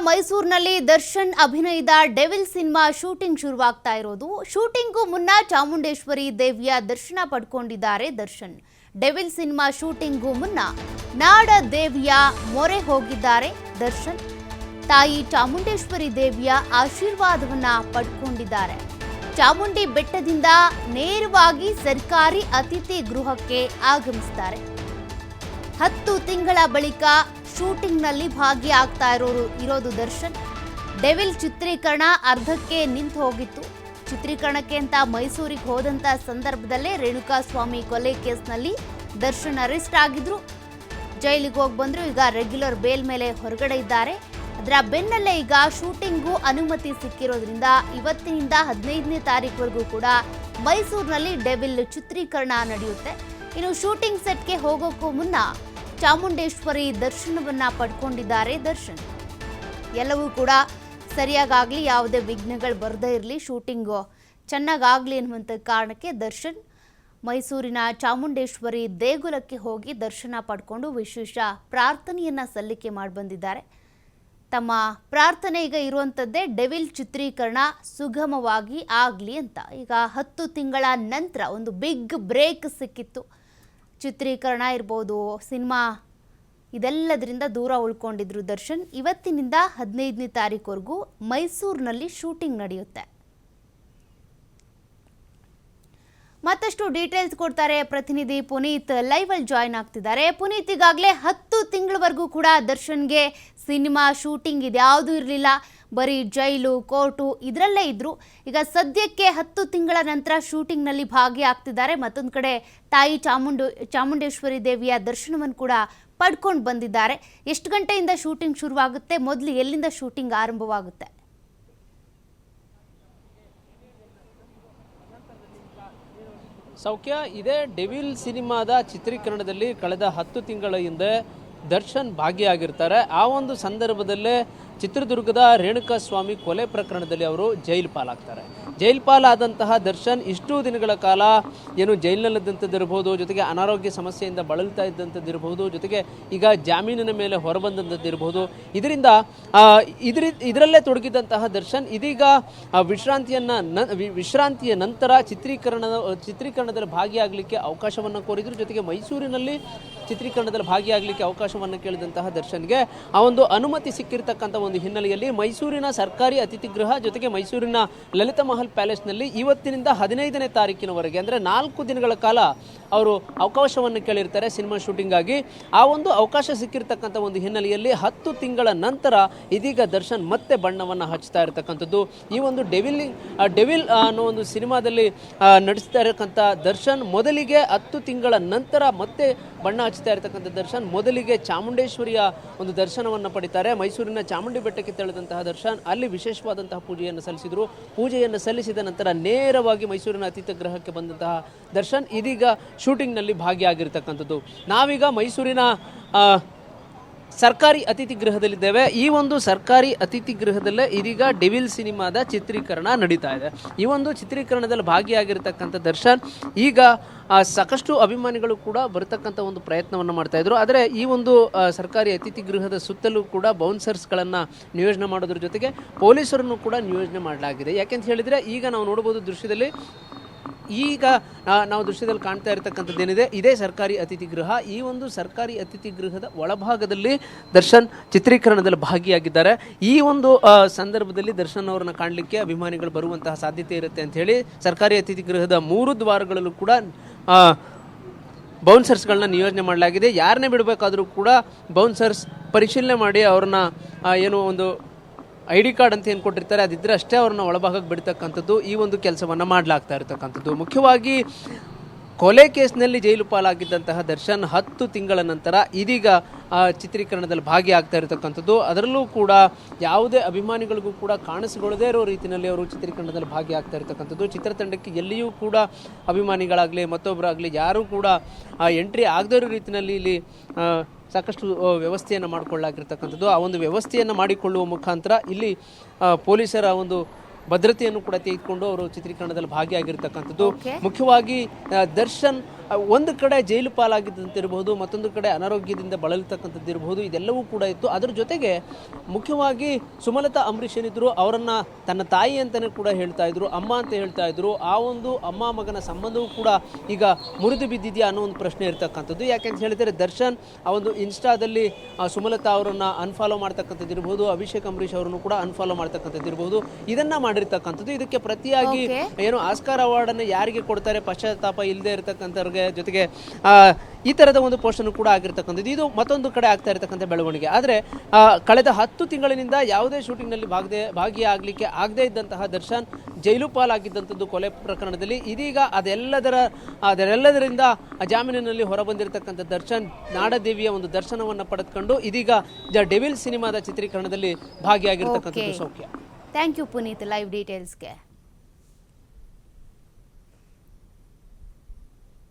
ಮೈಸೂರಿನಲ್ಲಿ ದರ್ಶನ್ ಅಭಿನಯದ devil cinema shooting ಶುರುವಾಗ್ತಾ ಇರೋದು. ಶೂಟಿಂಗ್ಗೂ ಮುನ್ನ ಚಾಮುಂಡೇಶ್ವರಿ ದೇವಿಯ ದರ್ಶನ ಪಡ್ಕೊಂಡಿದ್ದಾರೆ ದರ್ಶನ್. ಡೆವಿಲ್ ಸಿನಿಮಾ ಶೂಟಿಂಗ್ಗೂ ಮುನ್ನ ನಾಡ ದೇವಿಯ ಮೊರೆ ಹೋಗಿದ್ದಾರೆ ದರ್ಶನ್. ತಾಯಿ ಚಾಮುಂಡೇಶ್ವರಿ ದೇವಿಯ ಆಶೀರ್ವಾದವನ್ನ ಪಡ್ಕೊಂಡಿದ್ದಾರೆ. ಚಾಮುಂಡಿ ಬೆಟ್ಟದಿಂದ ನೇರವಾಗಿ ಸರ್ಕಾರಿ ಅತಿಥಿ ಗೃಹಕ್ಕೆ ಆಗಮಿಸಿದ್ದಾರೆ. 10 ತಿಂಗಳ ಬಳಿಕ ಶೂಟಿಂಗ್ನಲ್ಲಿ ಭಾಗಿಯಾಗ್ತಾ ಇರೋದು ದರ್ಶನ್. ಡೆವಿಲ್ ಚಿತ್ರೀಕರಣ ಅರ್ಧಕ್ಕೆ ನಿಂತು ಹೋಗಿತ್ತು. ಚಿತ್ರೀಕರಣಕ್ಕೆ ಅಂತ ಮೈಸೂರಿಗೆ ಹೋದಂತ ಸಂದರ್ಭದಲ್ಲೇ ರೇಣುಕಾಸ್ವಾಮಿ ಕೊಲೆ ಕೇಸ್ನಲ್ಲಿ ದರ್ಶನ್ ಅರೆಸ್ಟ್ ಆಗಿದ್ರು. ಜೈಲಿಗೆ ಹೋಗಿ ಬಂದ್ರು. ಈಗ ರೆಗ್ಯುಲರ್ ಬೇಲ್ ಮೇಲೆ ಹೊರಗಡೆ ಇದ್ದಾರೆ. ಅದರ ಬೆನ್ನಲ್ಲೇ ಈಗ ಶೂಟಿಂಗ್ಗೂ ಅನುಮತಿ ಸಿಕ್ಕಿರೋದ್ರಿಂದ ಇವತ್ತಿನಿಂದ 15ನೇ ತಾರೀಕುವರೆಗೂ ಕೂಡ ಮೈಸೂರಿನಲ್ಲಿ ಡೆವಿಲ್ ಚಿತ್ರೀಕರಣ ನಡೆಯುತ್ತೆ. ಇನ್ನು ಶೂಟಿಂಗ್ ಸೆಟ್ಗೆ ಹೋಗೋಕ್ಕೂ ಮುನ್ನ ಚಾಮುಂಡೇಶ್ವರಿ ದರ್ಶನವನ್ನ ಪಡ್ಕೊಂಡಿದ್ದಾರೆ ದರ್ಶನ್. ಎಲ್ಲವೂ ಕೂಡ ಸರಿಯಾಗಲಿ, ಯಾವುದೇ ವಿಘ್ನಗಳು ಬರದೇ ಇರಲಿ, ಶೂಟಿಂಗು ಚೆನ್ನಾಗಾಗಲಿ ಅನ್ನುವಂಥ ಕಾರಣಕ್ಕೆ ದರ್ಶನ್ ಮೈಸೂರಿನ ಚಾಮುಂಡೇಶ್ವರಿ ದೇಗುಲಕ್ಕೆ ಹೋಗಿ ದರ್ಶನ ಪಡ್ಕೊಂಡು ವಿಶೇಷ ಪ್ರಾರ್ಥನೆಯನ್ನ ಸಲ್ಲಿಕೆ ಮಾಡಿ ಬಂದಿದ್ದಾರೆ. ತಮ್ಮ ಪ್ರಾರ್ಥನೆ ಈಗ ಇರುವಂಥದ್ದೇ ಡೆವಿಲ್ ಚಿತ್ರೀಕರಣ ಸುಗಮವಾಗಿ ಆಗಲಿ ಅಂತ. ಈಗ 10 ತಿಂಗಳ ನಂತರ ಒಂದು ಬಿಗ್ ಬ್ರೇಕ್ ಸಿಕ್ಕಿತ್ತು. ಚಿತ್ರೀಕರಣ ಇರ್ಬೋದು, ಸಿನಿಮಾ ಇದೆಲ್ಲದರಿಂದ ದೂರ ಉಳ್ಕೊಂಡಿದ್ರು ದರ್ಶನ್. ಇವತ್ತಿನಿಂದ 15ನೇ ತಾರೀಕುವರೆಗೂ ಮೈಸೂರಿನಲ್ಲಿ ಶೂಟಿಂಗ್ ನಡೆಯುತ್ತೆ. ಮತ್ತಷ್ಟು ಡೀಟೇಲ್ಸ್ ಕೊಡ್ತಾರೆ ಪ್ರತಿನಿಧಿ ಪುನೀತ್. ಲೈವ್ ಅಲ್ಲಿ ಜಾಯ್ನ್ ಆಗ್ತಿದ್ದಾರೆ. ಪುನೀತ್, ಈಗಾಗಲೇ 10 ತಿಂಗಳವರೆಗೂ ಕೂಡ ದರ್ಶನ್ಗೆ ಸಿನಿಮಾ ಶೂಟಿಂಗ್ ಇದ್ಯಾವುದೂ ಇರಲಿಲ್ಲ. ಬರೀ ಜೈಲು, ಕೋರ್ಟು ಇದರಲ್ಲೇ ಇದ್ರು. ಈಗ ಸದ್ಯಕ್ಕೆ 10 ತಿಂಗಳ ನಂತರ ಶೂಟಿಂಗ್ನಲ್ಲಿ ಭಾಗಿಯಾಗ್ತಿದ್ದಾರೆ. ಮತ್ತೊಂದು ಕಡೆ ತಾಯಿ ಚಾಮುಂಡೇಶ್ವರಿ ದೇವಿಯ ದರ್ಶನವನ್ನು ಕೂಡ ಪಡ್ಕೊಂಡು ಬಂದಿದ್ದಾರೆ. ಎಷ್ಟು ಗಂಟೆಯಿಂದ ಶೂಟಿಂಗ್ ಶುರುವಾಗುತ್ತೆ? ಮೊದಲು ಎಲ್ಲಿಂದ ಶೂಟಿಂಗ್ ಆರಂಭವಾಗುತ್ತೆ? ಸೌಖ್ಯ, ಇದೇ ಡೆವಿಲ್ ಸಿನಿಮಾದ ಚಿತ್ರೀಕರಣದಲ್ಲಿ ಕಳೆದ 10 ತಿಂಗಳ ಹಿಂದೆ ದರ್ಶನ್ ಭಾಗಿಯಾಗಿರ್ತಾರೆ. ಆ ಒಂದು ಸಂದರ್ಭದಲ್ಲೇ ಚಿತ್ರದುರ್ಗದ ರೇಣುಕಾಸ್ವಾಮಿ ಕೊಲೆ ಪ್ರಕರಣದಲ್ಲಿ ಅವರು ಜೈಲು ಪಾಲಾಗ್ತಾರೆ. ಜೈಲು ಪಾಲಾದಂತಹ ದರ್ಶನ್ ಇಷ್ಟು ದಿನಗಳ ಕಾಲ ಏನು ಜೈಲಿನಲ್ಲಿದ್ದಂಥದ್ದಿರ್ಬೋದು, ಜೊತೆಗೆ ಅನಾರೋಗ್ಯ ಸಮಸ್ಯೆಯಿಂದ ಬಳಲ್ತಾ ಇದ್ದಂಥದ್ದಿರ್ಬೋದು, ಜೊತೆಗೆ ಈಗ ಜಾಮೀನಿನ ಮೇಲೆ ಹೊರಬಂದಂಥದ್ದಿರ್ಬೋದು, ಇದರಲ್ಲೇ ತೊಡಗಿದಂತಹ ದರ್ಶನ್ ಇದೀಗ ವಿಶ್ರಾಂತಿಯ ನಂತರ ಚಿತ್ರೀಕರಣದಲ್ಲಿ ಭಾಗಿಯಾಗಲಿಕ್ಕೆ ಅವಕಾಶವನ್ನು ಕೋರಿದ್ರು. ಜೊತೆಗೆ ಮೈಸೂರಿನಲ್ಲಿ ಚಿತ್ರೀಕರಣದಲ್ಲಿ ಭಾಗಿಯಾಗಲಿಕ್ಕೆ ಅವಕಾಶವನ್ನು ಕೇಳಿದಂತಹ ದರ್ಶನ್ಗೆ ಆ ಒಂದು ಅನುಮತಿ ಸಿಕ್ಕಿರ್ತಕ್ಕಂಥ ಒಂದು ಹಿನ್ನೆಲೆಯಲ್ಲಿ ಮೈಸೂರಿನ ಸರ್ಕಾರಿ ಅತಿಥಿ ಗೃಹ ಜೊತೆಗೆ ಮೈಸೂರಿನ ಲಲಿತ ಮಹಲ್ ಪ್ಯಾಲೇಸ್ನಲ್ಲಿ ಇವತ್ತಿನಿಂದ 15ನೇ ತಾರೀಕಿನವರೆಗೆ ಅಂದರೆ 4 ದಿನಗಳ ಕಾಲ ಅವರು ಅವಕಾಶವನ್ನು ಕೇಳಿರ್ತಾರೆ ಸಿನಿಮಾ ಶೂಟಿಂಗ್ ಆಗಿ. ಆ ಒಂದು ಅವಕಾಶ ಸಿಕ್ಕಿರ್ತಕ್ಕಂಥ ಒಂದು ಹಿನ್ನೆಲೆಯಲ್ಲಿ 10 ತಿಂಗಳ ನಂತರ ಇದೀಗ ದರ್ಶನ್ ಮತ್ತೆ ಬಣ್ಣವನ್ನು ಹಚ್ತಾ ಇರತಕ್ಕಂಥದ್ದು. ಈ ಒಂದು ಡೆವಿಲ್ ಅನ್ನೋ ಒಂದು ಸಿನಿಮಾದಲ್ಲಿ ನಡೆಸ್ತಾ ಇರತಕ್ಕಂಥ ದರ್ಶನ್ ಮೊದಲಿಗೆ 10 ತಿಂಗಳ ನಂತರ ಮತ್ತೆ ಬಣ್ಣ ಹಚ್ತಾ ಇರತಕ್ಕಂಥ ದರ್ಶನ್ ಮೊದಲಿಗೆ ಚಾಮುಂಡೇಶ್ವರಿಯ ಒಂದು ದರ್ಶನವನ್ನು ಪಡಿತಾರೆ. ಮೈಸೂರಿನ ಚಾಮುಂಡಿ ಬೆಟ್ಟಕ್ಕೆ ತೆರಳಿದಂತಹ ದರ್ಶನ್ ಅಲ್ಲಿ ವಿಶೇಷವಾದಂತಹ ಪೂಜೆಯನ್ನು ಸಲ್ಲಿಸಿದರು. ಪೂಜೆಯನ್ನು ಸಲ್ಲಿಸಿದ ನಂತರ ನೇರವಾಗಿ ಮೈಸೂರಿನ ಅತಿಥಿ ಗೃಹಕ್ಕೆ ಬಂದಂತಹ ದರ್ಶನ್ ಇದೀಗ ಶೂಟಿಂಗ್ನಲ್ಲಿ ಭಾಗಿಯಾಗಿರ್ತಕ್ಕಂಥದ್ದು. ನಾವೀಗ ಮೈಸೂರಿನ ಸರ್ಕಾರಿ ಅತಿಥಿ ಗೃಹದಲ್ಲಿದ್ದೇವೆ. ಈ ಒಂದು ಸರ್ಕಾರಿ ಅತಿಥಿ ಗೃಹದಲ್ಲೇ ಇದೀಗ ಡೆವಿಲ್ ಸಿನಿಮಾದ ಚಿತ್ರೀಕರಣ ನಡೀತಾ ಇದೆ. ಈ ಒಂದು ಚಿತ್ರೀಕರಣದಲ್ಲಿ ಭಾಗಿಯಾಗಿರ್ತಕ್ಕಂಥ ದರ್ಶನ್ ಈಗ ಸಾಕಷ್ಟು ಅಭಿಮಾನಿಗಳು ಕೂಡ ಬರತಕ್ಕಂಥ ಒಂದು ಪ್ರಯತ್ನವನ್ನು ಮಾಡ್ತಾ ಇದ್ರು. ಆದರೆ ಈ ಒಂದು ಸರ್ಕಾರಿ ಅತಿಥಿ ಗೃಹದ ಸುತ್ತಲೂ ಕೂಡ ಬೌನ್ಸರ್ಸ್ಗಳನ್ನು ನಿಯೋಜನೆ ಮಾಡೋದ್ರ ಜೊತೆಗೆ ಪೊಲೀಸರನ್ನು ಕೂಡ ನಿಯೋಜನೆ ಮಾಡಲಾಗಿದೆ. ಯಾಕೆಂತ ಹೇಳಿದರೆ ಈಗ ನಾವು ನೋಡ್ಬೋದು ದೃಶ್ಯದಲ್ಲಿ, ಈಗ ನಾವು ದೃಶ್ಯದಲ್ಲಿ ಕಾಣ್ತಾ ಇರತಕ್ಕಂಥದ್ದೇನಿದೆ ಇದೇ ಸರ್ಕಾರಿ ಅತಿಥಿ ಗೃಹ. ಈ ಒಂದು ಸರ್ಕಾರಿ ಅತಿಥಿ ಗೃಹದ ಒಳಭಾಗದಲ್ಲಿ ದರ್ಶನ್ ಚಿತ್ರೀಕರಣದಲ್ಲಿ ಭಾಗಿಯಾಗಿದ್ದಾರೆ. ಈ ಒಂದು ಸಂದರ್ಭದಲ್ಲಿ ದರ್ಶನ್ ಅವರನ್ನ ಕಾಣಲಿಕ್ಕೆ ಅಭಿಮಾನಿಗಳು ಬರುವಂತಹ ಸಾಧ್ಯತೆ ಇರುತ್ತೆ ಅಂತ ಹೇಳಿ ಸರ್ಕಾರಿ ಅತಿಥಿ ಗೃಹದ 3 ದ್ವಾರಗಳಲ್ಲೂ ಕೂಡ ಬೌನ್ಸರ್ಸ್ಗಳನ್ನ ನಿಯೋಜನೆ ಮಾಡಲಾಗಿದೆ. ಯಾರನ್ನೇ ಬಿಡಬೇಕಾದ್ರೂ ಕೂಡ ಬೌನ್ಸರ್ಸ್ ಪರಿಶೀಲನೆ ಮಾಡಿ ಅವ್ರನ್ನ ಏನು ಒಂದು ID ಕಾರ್ಡ್ ಅಂತ ಏನು ಕೊಟ್ಟಿರ್ತಾರೆ ಅದಿದ್ದರೆ ಅಷ್ಟೇ ಅವ್ರನ್ನ ಒಳಭಾಗಕ್ಕೆ ಬಿಡ್ತಕ್ಕಂಥದ್ದು ಈ ಒಂದು ಕೆಲಸವನ್ನು ಮಾಡಲಾಗ್ತಾ ಇರತಕ್ಕಂಥದ್ದು. ಮುಖ್ಯವಾಗಿ ಕೊಲೆ ಕೇಸ್ನಲ್ಲಿ ಜೈಲು ಪಾಲಾಗಿದ್ದಂತಹ ದರ್ಶನ್ 10 ತಿಂಗಳ ನಂತರ ಇದೀಗ ಚಿತ್ರೀಕರಣದಲ್ಲಿ ಭಾಗಿಯಾಗ್ತಾ ಇರತಕ್ಕಂಥದ್ದು. ಅದರಲ್ಲೂ ಕೂಡ ಯಾವುದೇ ಅಭಿಮಾನಿಗಳಿಗೂ ಕೂಡ ಕಾಣಿಸಿಕೊಳ್ಳದೇ ಇರೋ ರೀತಿಯಲ್ಲಿ ಅವರು ಚಿತ್ರೀಕರಣದಲ್ಲಿ ಭಾಗಿಯಾಗ್ತಾ ಇರತಕ್ಕಂಥದ್ದು. ಚಿತ್ರತಂಡಕ್ಕೆ ಎಲ್ಲಿಯೂ ಕೂಡ ಅಭಿಮಾನಿಗಳಾಗಲಿ ಮತ್ತೊಬ್ಬರಾಗಲಿ ಯಾರೂ ಕೂಡ ಎಂಟ್ರಿ ಆಗದೇ ಇರೋ ರೀತಿಯಲ್ಲಿ ಇಲ್ಲಿ ಸಾಕಷ್ಟು ವ್ಯವಸ್ಥೆಯನ್ನು ಮಾಡಿಕೊಳ್ಳಾಗಿರ್ತಕ್ಕಂಥದ್ದು. ಆ ಒಂದು ವ್ಯವಸ್ಥೆಯನ್ನು ಮಾಡಿಕೊಳ್ಳುವ ಮುಖಾಂತರ ಇಲ್ಲಿ ಪೊಲೀಸರ ಒಂದು ಭದ್ರತೆಯನ್ನು ಕೂಡ ತೆಗೆದುಕೊಂಡು ಅವರು ಚಿತ್ರೀಕರಣದಲ್ಲಿ ಭಾಗಿಯಾಗಿರ್ತಕ್ಕಂಥದ್ದು. Okay. ಮುಖ್ಯವಾಗಿ ದರ್ಶನ್ ಒಂದು ಕಡೆ ಜೈಲು ಪಾಲಾಗಿದ್ದಂತಿರಬಹುದು, ಮತ್ತೊಂದು ಕಡೆ ಅನಾರೋಗ್ಯದಿಂದ ಬಳಲ್ತಕ್ಕಂಥದ್ದು ಇರಬಹುದು, ಇದೆಲ್ಲವೂ ಕೂಡ ಇತ್ತು. ಅದರ ಜೊತೆಗೆ ಮುಖ್ಯವಾಗಿ ಸುಮಲತಾ ಅಂಬರೀಷ್ ಏನಿದ್ರು ಅವರನ್ನ ತನ್ನ ತಾಯಿ ಅಂತಾನೆ ಕೂಡ ಹೇಳ್ತಾ ಇದ್ರು, ಅಮ್ಮ ಅಂತ ಹೇಳ್ತಾ ಇದ್ರು. ಆ ಒಂದು ಅಮ್ಮ ಮಗನ ಸಂಬಂಧವೂ ಕೂಡ ಈಗ ಮುರಿದು ಬಿದ್ದಿದೆಯಾ ಅನ್ನೋ ಒಂದು ಪ್ರಶ್ನೆ ಇರ್ತಕ್ಕಂಥದ್ದು. ಯಾಕೆಂತ ಹೇಳಿದರೆ ದರ್ಶನ್ ಆ ಒಂದು ಇನ್ಸ್ಟಾದಲ್ಲಿ ಸುಮಲತಾ ಅವರನ್ನ ಅನ್ಫಾಲೋ ಮಾಡ್ತಕ್ಕಂಥದ್ದು ಇರಬಹುದು, ಅಭಿಷೇಕ್ ಅಂಬರೀಷ್ ಅವರನ್ನು ಕೂಡ ಅನ್ಫಾಲೋ ಮಾಡ್ತಕ್ಕಂಥದ್ದು ಇರಬಹುದು, ಇದನ್ನ ಮಾಡಿರ್ತಕ್ಕಂಥದ್ದು. ಇದಕ್ಕೆ ಪ್ರತಿಯಾಗಿ ಏನು ಆಸ್ಕಾರ್ ಅವಾರ್ಡ್ ಅನ್ನು ಯಾರಿಗೆ ಕೊಡ್ತಾರೆ ಪಶ್ಚಾತ್ತಾಪ ಇಲ್ಲದೆ ಇರತಕ್ಕಂಥವ್ರಿಗೆ ಜೊತೆಗೆ ಈ ತರದ ಒಂದು ಪೋಸ್ಟ್ ಅನ್ನು ಕೂಡ ಆಗಿರ್ತಕ್ಕಂಥದ್ದು. ಇದು ಮತ್ತೊಂದು ಕಡೆ ಆಗ್ತಾ ಇರತಕ್ಕಂಥ ಬೆಳವಣಿಗೆ. ಆದರೆ ಕಳೆದ 10 ತಿಂಗಳಿನಿಂದ ಯಾವುದೇ ಶೂಟಿಂಗ್ನಲ್ಲಿ ಭಾಗಿಯಾಗಲಿಕ್ಕೆ ಆಗದೇ ಇದ್ದಂತಹ ದರ್ಶನ್ ಜೈಲು ಪಾಲಾಗಿದ್ದಂಥದ್ದು ಕೊಲೆ ಪ್ರಕರಣದಲ್ಲಿ. ಇದೀಗ ಅದೆಲ್ಲದರಿಂದ ಜಾಮೀನಿನಲ್ಲಿ ಹೊರಬಂದಿರತಕ್ಕಂಥ ದರ್ಶನ್ ನಾಡದೇವಿಯ ಒಂದು ದರ್ಶನವನ್ನು ಪಡೆದುಕೊಂಡು ಇದೀಗ ದ ಡೆವಿಲ್ ಸಿನಿಮಾದ ಚಿತ್ರೀಕರಣದಲ್ಲಿ ಭಾಗಿಯಾಗಿರ್ತಕ್ಕಂಥದ್ದು. ಸೌಖ್ಯ. Thank you Puneet live ಡೀಟೇಲ್ಸ್ಗೆ.